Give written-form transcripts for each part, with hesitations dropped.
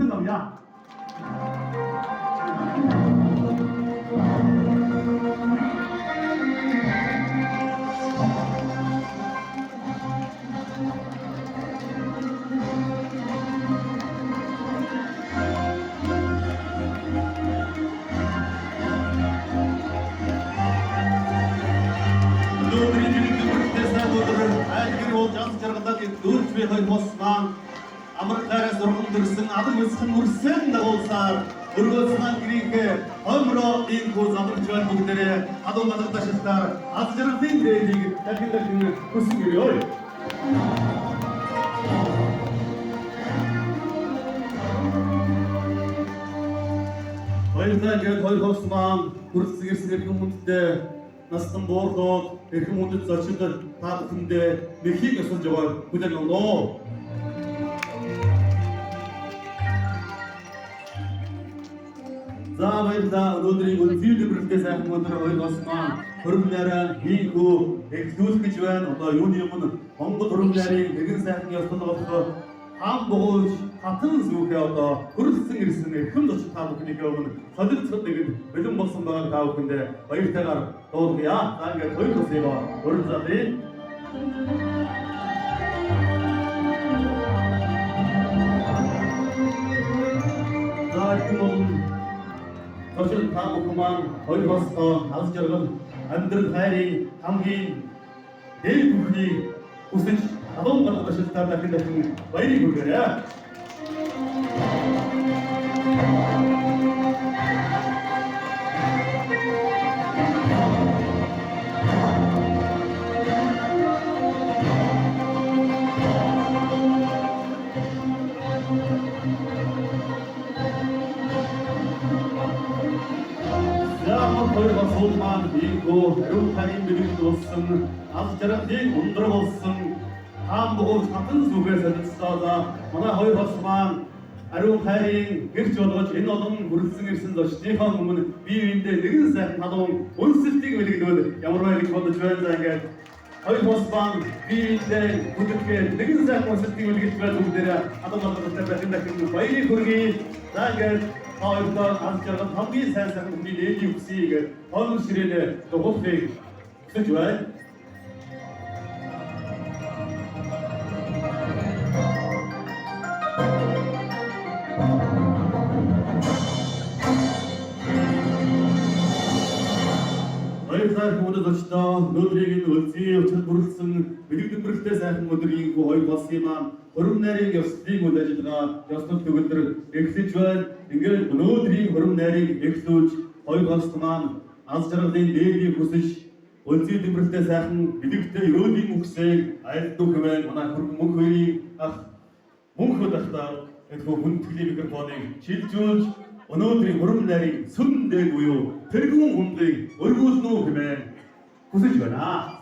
멋있는 놈이야. Америкаараас ургамдэрсэн алан өсгөн үрсэн дагуулсаар өргөөсөн гэрийнхээ хоймроо ийм хүү замрч байна бүгдээрээ адуу гадагтаашилтаар аз жаргалын дээлийг дахин хүсэн гэрээ. Хоёрдаа гээд хоёр хос маань хүрэлцэн ирсэн эрхэм хүндтэй настан боордоод эрхэм хүндэд зочид та бүхэндээ мэхийг өсөж байгаа хүлээн авноо. За баярлалаа. Өнөөдрийн үнэхээр дэврэлтэй сайхан өдөр хоёр бас маань хөрөм нараа хийхүү эхлүүлэх гэж байна. Одоо юуны өмнө Монгол хөрөм нарын нэгэн сайхан ёслол болох хам бууж хатан зүгээ одоо хүрэлцэн ирсэн эрхэм зочид та бүхнийхээ өмнө солилцоод нэгэн бэлэн болсон байгаа та бүхэндээ баяртайгаар дуулгая. За ингээд хоёр төсөйгөө өргөжлөе. За энэ Тожил та бүхэн хоёр босгоо аз жаргал амьдрал хайрын хамгийн дээд бүхнийг хүсэж адуу гадагшилтаар дахин баярыг хүргээрэй. Хоёр бас маань ийгөө хариу таны бэлэгд болсон аз жаргалын өндөр болсон хаан бууж хатан зүгээ солилцлоо. Манай хоёр бас маань хариу хайрын гэрч болгож энэ олон хүрэлцэн ирсэн зочдынхаа өмнө бие биендээ нэгэн сайхан халуун үнсэлтийг бэлэгдвэл ямар байх гэж бодож байна. За ингээд хоёр бас маань бие биендээ хүндэтгэл нэгэн сайхан үнсэлтийг бэлэгдэж байна. Бүгдээрээ адуу гадагшилтаар дахин баярыг хүргэе. За ингээд хоёрдоо аз жаргал хамгийн сайн сайхан хүний дээдийн хүсье гэж хоолн ширээний дугуйлахыг хүсэж байна. Баярлалаа хүмүүст очтоо өнөөдрийг энэ үлзий өчигдөр бүрэлдсэн бэлэг дэврэлтэй сайхан өдрийн хоёр болсон маань хөрөм нарийн ёслолыг үйл ажиллагаа ёслол төгөлдөр эхлэж байна. Ингээд өнөөдрийн хөрөм нарийг эхлүүлж хоёр хост маань аз жаргалын дээдийг хүсэж үлзий дэврэлтэй сайхан бэлэгтэй өрөөдийн үгсийг айлддаг хэмээн манай мөнх хоёрын ах мөнх удахтаа эдгөө хүндэтгэлийн микрофоныг шилжүүлж өнөөдрийн хөрөм нарийн сүн дээд буюу тэргүүн хүндийг өргүүлнэ хэмээн хүсэж байна.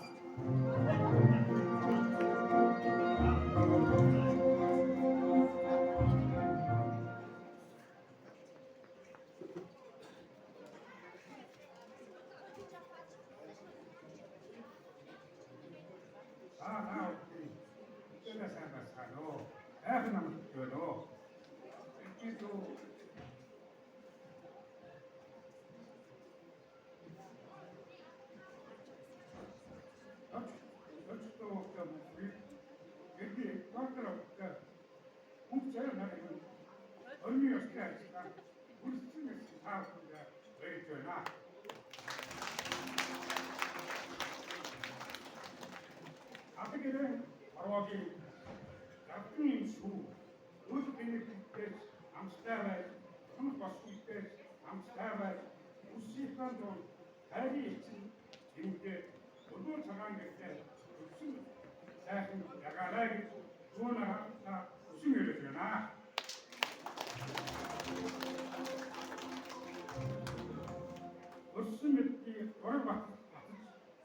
Atıgele arvaki yaptığım şu öz beneklikler Amsterdam, Rus başkentler Amsterdam, Rusya'dan her için şimdi bunu çakan geçler bütün sakin yakalar sonra da uzun yürüyor ha. Rus'un ettiği doğru bak.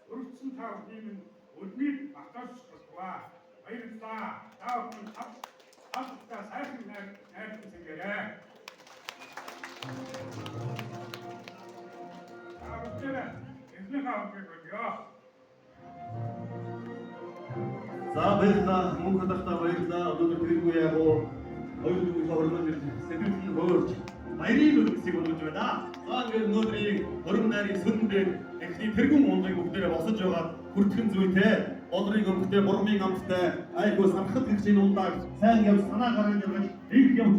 Rus'un tavsiyenin ulmi ahtaşlıkla hayırlıkla tavsiyenin hafifte sakin neredeyse göre. Tavsiyeler izni kavga ediyor. За баярлалаа. Мөнх удахтаа баярлалаа. Өнөөдөр тэргүй яг уу хоёулаа орноо сэдвэн хөөрч баярын үлдсийг өгж байна. За ингээд өнөөдрийн хорин найрын сүндээ эхний тэргүүн ундрыг бүгдээрээ босож байгаа хүртгэн зүйтэй Олрын өмгтэй бурмын амттай айгуу санхад гэрчийн ундаг сайн яв санаа гаргаж ирж их юм